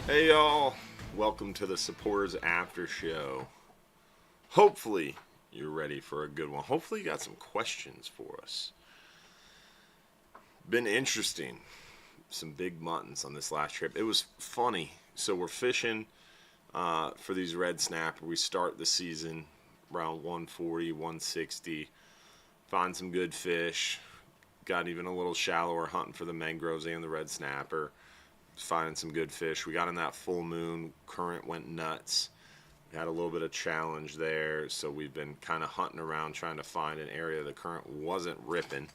Hey y'all, welcome to the Supporters After Show. Hopefully you're ready for a good one. Hopefully you got some questions for us. Been interesting. Some big muttons on this last trip. It was funny. So we're fishing for these red snapper. We start the season around 140, 160. Find some good fish. Got even a little shallower hunting for the mangroves and the red snapper. Finding some good fish. We got in that full moon. Current went nuts. We had a little bit of challenge there. So we've been kind of hunting around trying to find an area the current wasn't ripping.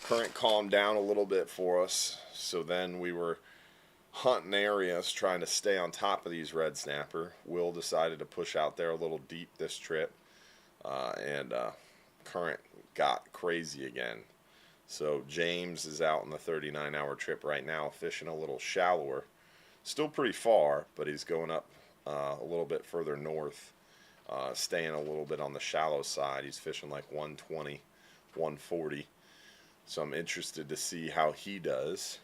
Current calmed down a little bit for us. So then we were hunting areas trying to stay on top of these red snapper. Will decided to push out there a little deep this trip. And current got crazy again. So James is out on the 39-hour trip right now, fishing a little shallower. Still pretty far, but he's going up a little bit further north, staying a little bit on the shallow side. He's fishing like 120, 140. So I'm interested to see how he does.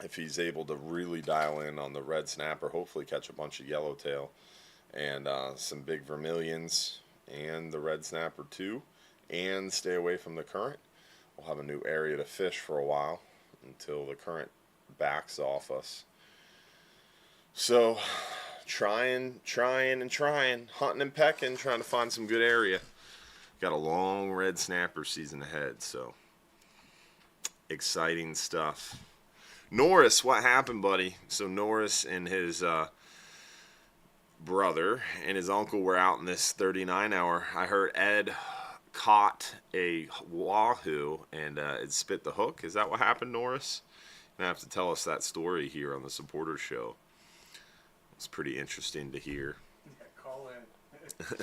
If he's able to really dial in on the red snapper, hopefully catch a bunch of yellowtail and some big vermilions and the red snapper too, and stay away from the current. We'll have a new area to fish for a while until the current backs off us. So, trying, hunting and pecking, trying to find some good area. Got a long red snapper season ahead, so exciting stuff. Norris, what happened, buddy? So Norris and his brother and his uncle were out in this 39-hour. I heard Ed caught a wahoo and it spit the hook. Is that what happened, Norris? You have to tell us that story here on the Supporter Show. It's pretty interesting to hear. Yeah, call in.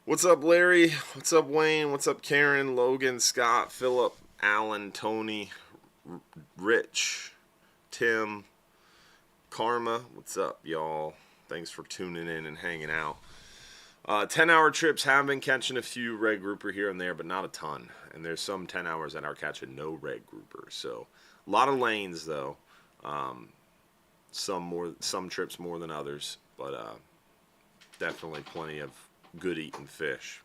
What's up, Larry? What's up, Wayne? What's up, Karen, Logan, Scott, Philip, Alan, Tony, Rich, Tim, Karma? What's up, y'all? Thanks for tuning in and hanging out. 10-hour trips have been catching a few red grouper here and there, but not a ton. And there's some 10 hours that are catching no red grouper. So a lot of lanes though. Some trips more than others, but definitely plenty of good eating fish.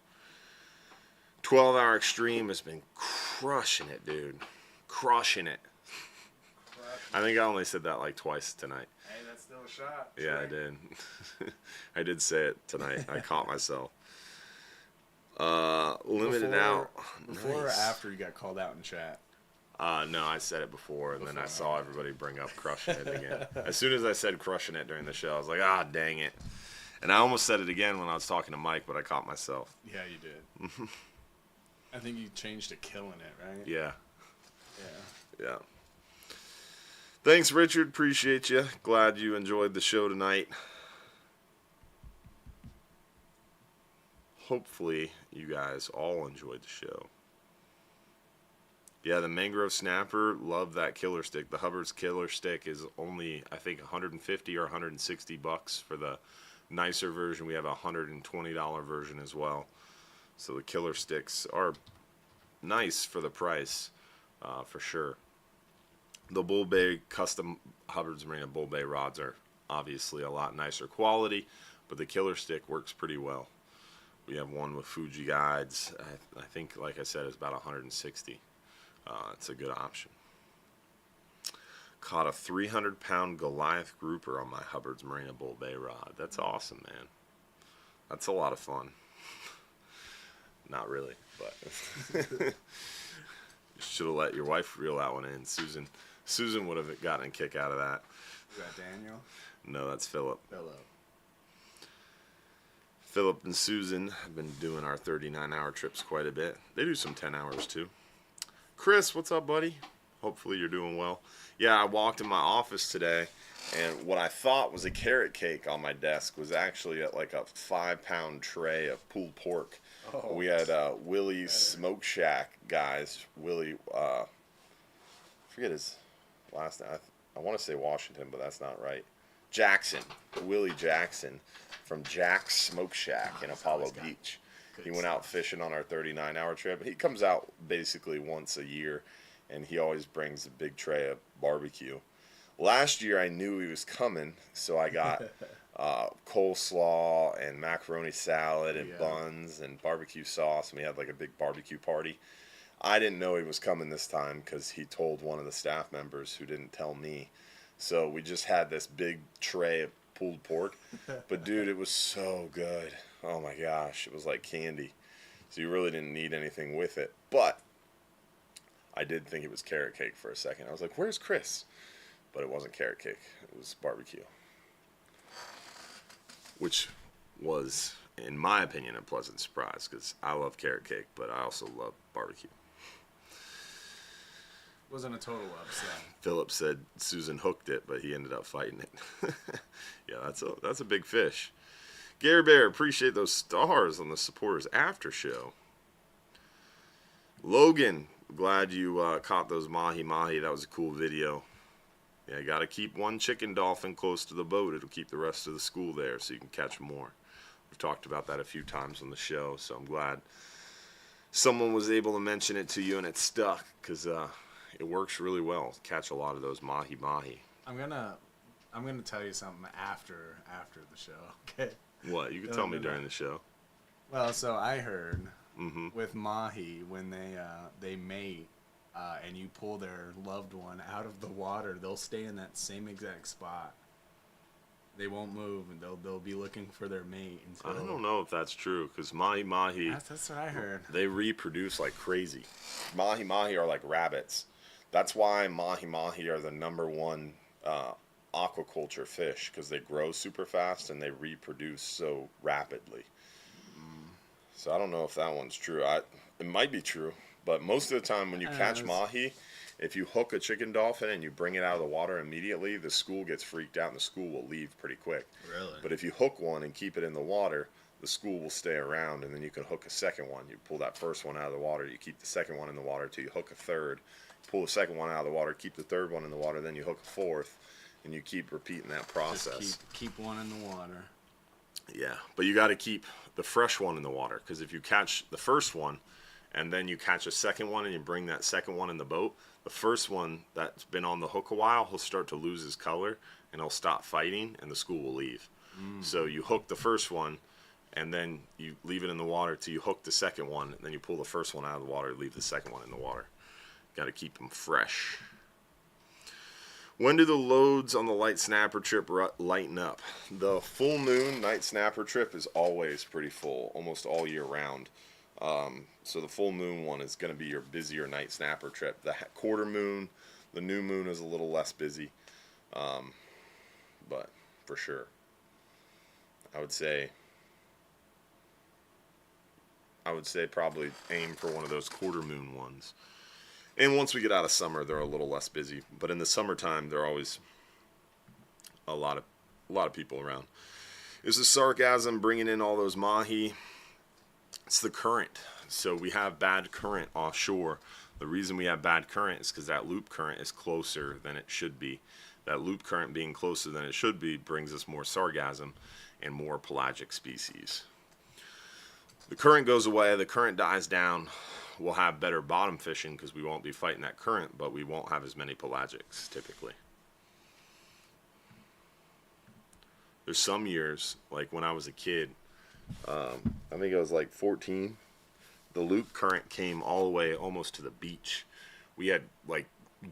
12-hour extreme has been crushing it, dude. Crushing it. I think I only said that like twice tonight. Hey, that's still a shot. Yeah, I did. I did say it tonight. I caught myself. Limited out. Before Nice. or after you got called out in chat? No, I said it before, and then I saw everybody bring up crushing it again. As soon as I said crushing it during the show, I was like, dang it. And I almost said it again when I was talking to Mike, but I caught myself. Yeah, you did. I think you changed to killing it, right? Yeah. Yeah. Yeah. Thanks, Richard. Appreciate you. Glad you enjoyed the show tonight. Hopefully, you guys all enjoyed the show. Yeah, the mangrove snapper, love that killer stick. The Hubbard's killer stick is only, I think, 150 or 160 bucks for the nicer version. We have a $120 version as well. So the killer sticks are nice for the price, for sure. The Bull Bay custom Hubbard's Marina Bull Bay rods are obviously a lot nicer quality, but the killer stick works pretty well. We have one with Fuji guides. I think, like I said, it's about 160. It's a good option. Caught a 300-pound Goliath grouper on my Hubbard's Marina Bull Bay rod. That's awesome, man. That's a lot of fun. Not really, but you should have let your wife reel that one in. Susan would have gotten a kick out of that. Is that Daniel? No, that's Philip. Hello. Philip and Susan have been doing our 39-hour trips quite a bit. They do some 10 hours too. Chris, what's up, buddy? Hopefully you're doing well. Yeah, I walked in my office today, and what I thought was a carrot cake on my desk was actually like a 5-pound tray of pulled pork. Oh, we had Willie's Smoke Shack guys. Willie, I forget his last name. I want to say Washington, but that's not right. Jackson, Willie Jackson from Jack's Smoke Shack in Apollo Beach. He went out fishing on our 39-hour trip. He comes out basically once a year, and he always brings a big tray of barbecue. Last year I knew he was coming, so I got coleslaw and macaroni salad and buns and barbecue sauce, and we had like a big barbecue party. I didn't know he was coming this time because he told one of the staff members who didn't tell me. So we just had this big tray of pulled pork. But dude, it was so good. Oh my gosh, it was like candy. So you really didn't need anything with it. But I did think it was carrot cake for a second. I was like, where's Chris? But it wasn't carrot cake. It was barbecue. Which was, in my opinion, a pleasant surprise because I love carrot cake, but I also love barbecue. Wasn't a total upset. Philip said Susan hooked it, but he ended up fighting it. Yeah, that's a big fish. Gary Bear, appreciate those stars on the supporters after show. Logan, glad you caught those mahi mahi. That was a cool video. Yeah, you got to keep one chicken dolphin close to the boat. It'll keep the rest of the school there so you can catch more. We've talked about that a few times on the show, so I'm glad someone was able to mention it to you and it stuck because it works really well. Catch a lot of those mahi mahi. I'm gonna tell you something after the show. Okay. What? You can tell me during the show. Well, so I heard with mahi when they mate. And you pull their loved one out of the water, they'll stay in that same exact spot. They won't move, and they'll be looking for their mate. I don't know if that's true, because mahi-mahi... That's what I heard. They reproduce like crazy. Mahi-mahi are like rabbits. That's why mahi-mahi are the #1 aquaculture fish, because they grow super fast and they reproduce so rapidly. So I don't know if that one's true. It might be true. But most of the time when you catch mahi, if you hook a chicken dolphin and you bring it out of the water immediately, the school gets freaked out and the school will leave pretty quick. Really? But if you hook one and keep it in the water, the school will stay around, and then you can hook a second one. You pull that first one out of the water, you keep the second one in the water till you hook a third. Pull the second one out of the water, keep the third one in the water, then you hook a fourth, and you keep repeating that process. Just keep one in the water. Yeah, but you got to keep the fresh one in the water, because if you catch the first one, and then you catch a second one and you bring that second one in the boat, the first one that's been on the hook a while, he'll start to lose his color and he'll stop fighting and the school will leave. So you hook the first one and then you leave it in the water till you hook the second one, and then you pull the first one out of the water, leave the second one in the water. Got to keep them fresh. When do the loads on the light snapper trip lighten up? The full moon night snapper trip is always pretty full, almost all year round. So the full moon one is going to be your busier night snapper trip. The quarter moon, the new moon is a little less busy, but for sure, I would say probably aim for one of those quarter moon ones. And once we get out of summer, they're a little less busy. But in the summertime, there are always a lot of people around. Is the sargassum bringing in all those mahi? It's the current. So we have bad current offshore. The reason we have bad current is because that loop current is closer than it should be. That loop current being closer than it should be brings us more sargassum and more pelagic species. The current goes away, the current dies down. We'll have better bottom fishing because we won't be fighting that current, but we won't have as many pelagics typically. There's some years, like when I was a kid, I think I was like 14, the loop current came all the way almost to the beach. We had like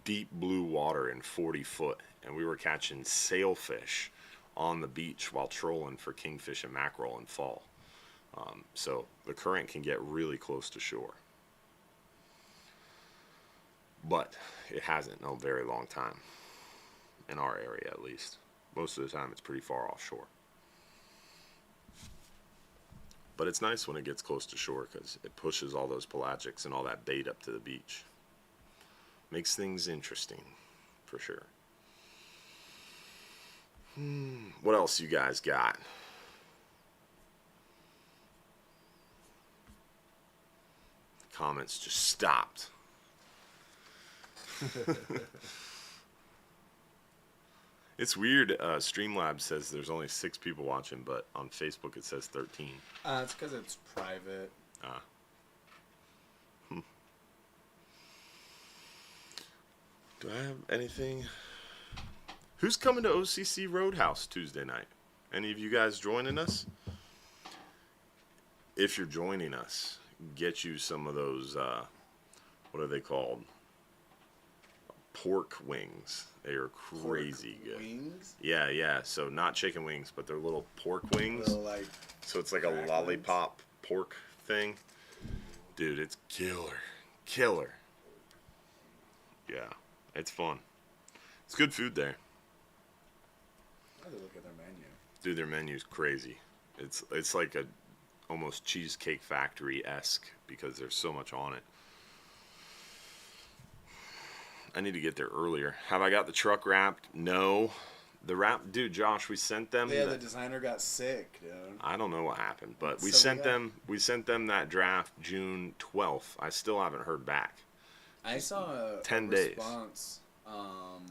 deep blue water in 40 foot, and we were catching sailfish on the beach while trolling for kingfish and mackerel in fall. So the current can get really close to shore. But it hasn't in a very long time, in our area at least. Most of the time it's pretty far offshore. But it's nice when it gets close to shore because it pushes all those pelagics and all that bait up to the beach. Makes things interesting, for sure. What else you guys got? Comments just stopped. It's weird. Streamlabs says there's only 6 people watching, but on Facebook it says 13. It's because it's private. Do I have anything? Who's coming to OCC Roadhouse Tuesday night? Any of you guys joining us? If you're joining us, get you some of those, what are they called? Pork wings. They are crazy Pork good. Wings? Yeah. So not chicken wings, but they're little pork wings. Little, like, So it's like a lollipop pork thing. Dude, it's killer. Yeah, it's fun. It's good food there. I had to look at their menu. Dude, their menu's crazy. It's like a almost Cheesecake Factory-esque because there's so much on it. I need to get there earlier. Have I got the truck wrapped? No. The wrap, dude, Josh, we sent them. Yeah, the designer got sick, dude. I don't know what happened, but we So sent them that draft June 12th. I still haven't heard back. I saw a 10 days. response.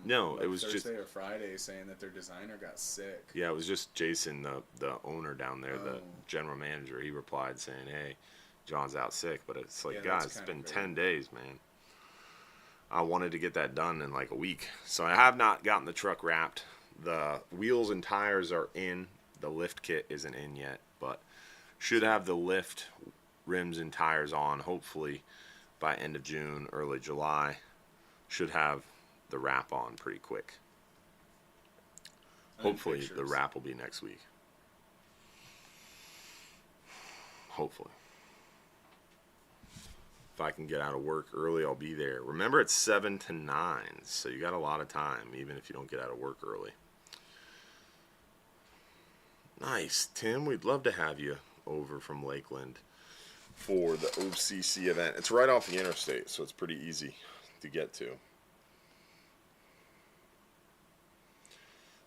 No, like it was Thursday just or Friday saying that their designer got sick. Yeah, it was just Jason, the owner down there, the Oh. general manager. He replied saying, "Hey, John's out sick," but it's like, Yeah, guys, that's it's kinda been crazy. 10 days, man. I wanted to get that done in like a week, so I have not gotten the truck wrapped. The wheels and tires are in. The lift kit isn't in yet, but should have the lift, rims, and tires on hopefully by end of June, early July. Should have the wrap on pretty quick. And then Hopefully the pictures. wrap will be next week. Hopefully. If I can get out of work early, I'll be there. Remember, it's 7 to 9, so you got a lot of time, even if you don't get out of work early. Nice, Tim. We'd love to have you over from Lakeland for the OCC event. It's right off the interstate, so it's pretty easy to get to.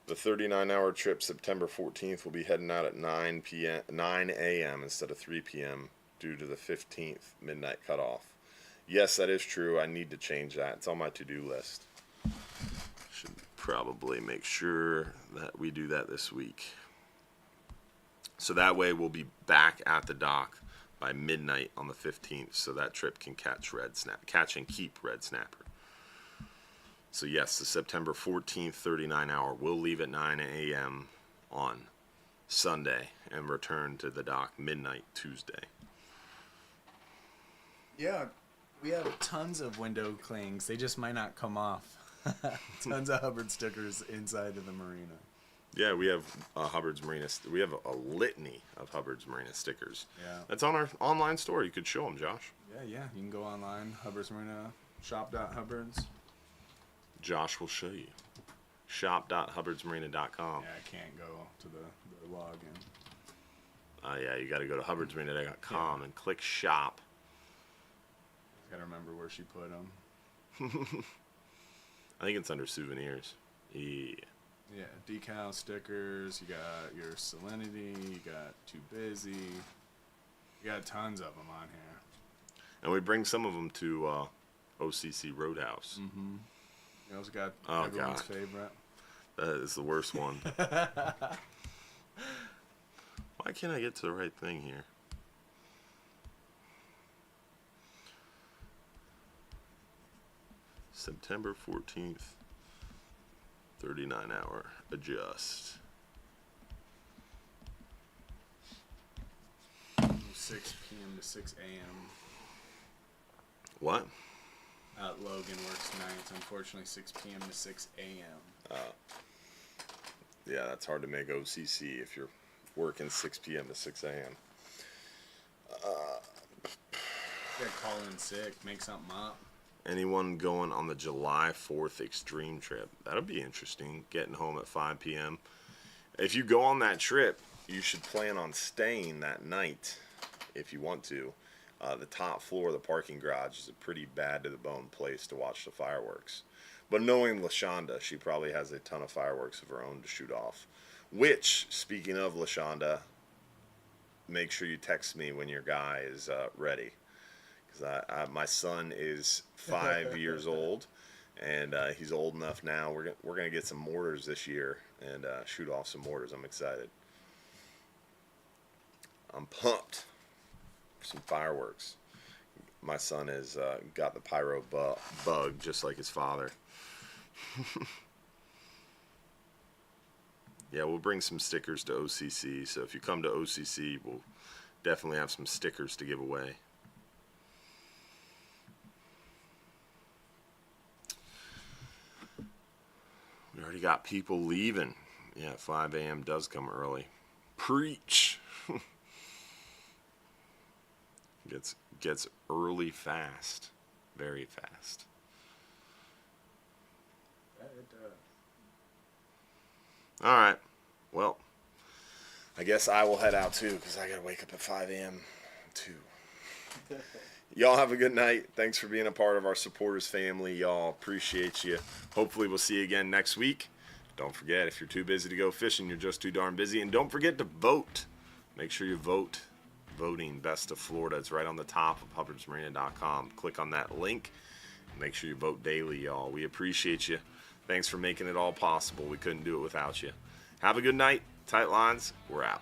The 39-hour trip, September 14th, will be heading out at 9 a.m. instead of 3 p.m. due to the 15th midnight cutoff. Yes, that is true. I need to change that. It's on my to-do list. Should probably make sure that we do that this week. So that way we'll be back at the dock by midnight on the 15th, so that trip can catch and keep red snapper. So yes, the September 14th 39-hour will leave at 9 a.m. on Sunday and return to the dock midnight Tuesday. Yeah, we have tons of window clings. They just might not come off. Tons of Hubbard stickers inside of the marina. Yeah, we have Hubbard's Marina. We have a litany of Hubbard's Marina stickers. Yeah. That's on our online store. You could show them, Josh. Yeah. You can go online, Hubbard's Marina, shop.hubbards. Josh will show you. Shop.hubbardsmarina.com. Yeah, I can't go to the login. Yeah, you got to go to hubbardsmarina.com and click shop. Gotta remember where she put them. I think it's under souvenirs. Yeah. Yeah, decal stickers. You got your Salinity. You got Too Busy. You got tons of them on here. And we bring some of them to OCC Roadhouse. Mm-hmm. You also got Oh, everyone's God. favorite. That is the worst one. Why can't I get to the right thing here? September 14th, 39-hour adjust. 6 p.m. to 6 a.m. What? Logan works nights. Unfortunately, 6 p.m. to 6 a.m. Yeah, that's hard to make OCC if you're working 6 p.m. to 6 a.m. You gotta call in sick, make something up. Anyone going on the July 4th extreme trip? That'll be interesting, getting home at 5 p.m. If you go on that trip, you should plan on staying that night if you want to. The top floor of the parking garage is a pretty bad to the bone place to watch the fireworks. But knowing LaShonda, she probably has a ton of fireworks of her own to shoot off. Which, speaking of LaShonda, make sure you text me when your guy is ready. Because my son is 5 years old, and he's old enough now. We're gonna get some mortars this year and shoot off some mortars. I'm excited. I'm pumped for some fireworks. My son has got the pyro bug just like his father. Yeah, we'll bring some stickers to OCC. So if you come to OCC, we'll definitely have some stickers to give away. We already got people leaving. Yeah, 5 a.m. does come early. Preach. Gets early fast. Very fast. Yeah, it does. All right. Well, I guess I will head out too because I got to wake up at 5 a.m. too. Y'all have a good night. Thanks for being a part of our supporters family. Y'all appreciate you. Hopefully we'll see you again next week. Don't forget, if you're too busy to go fishing, you're just too darn busy. And don't forget to vote. Make sure you vote. Voting Best of Florida. It's right on the top of hubbardsmarina.com. Click on that link. Make sure you vote daily, y'all. We appreciate you. Thanks for making it all possible. We couldn't do it without you. Have a good night. Tight lines. We're out.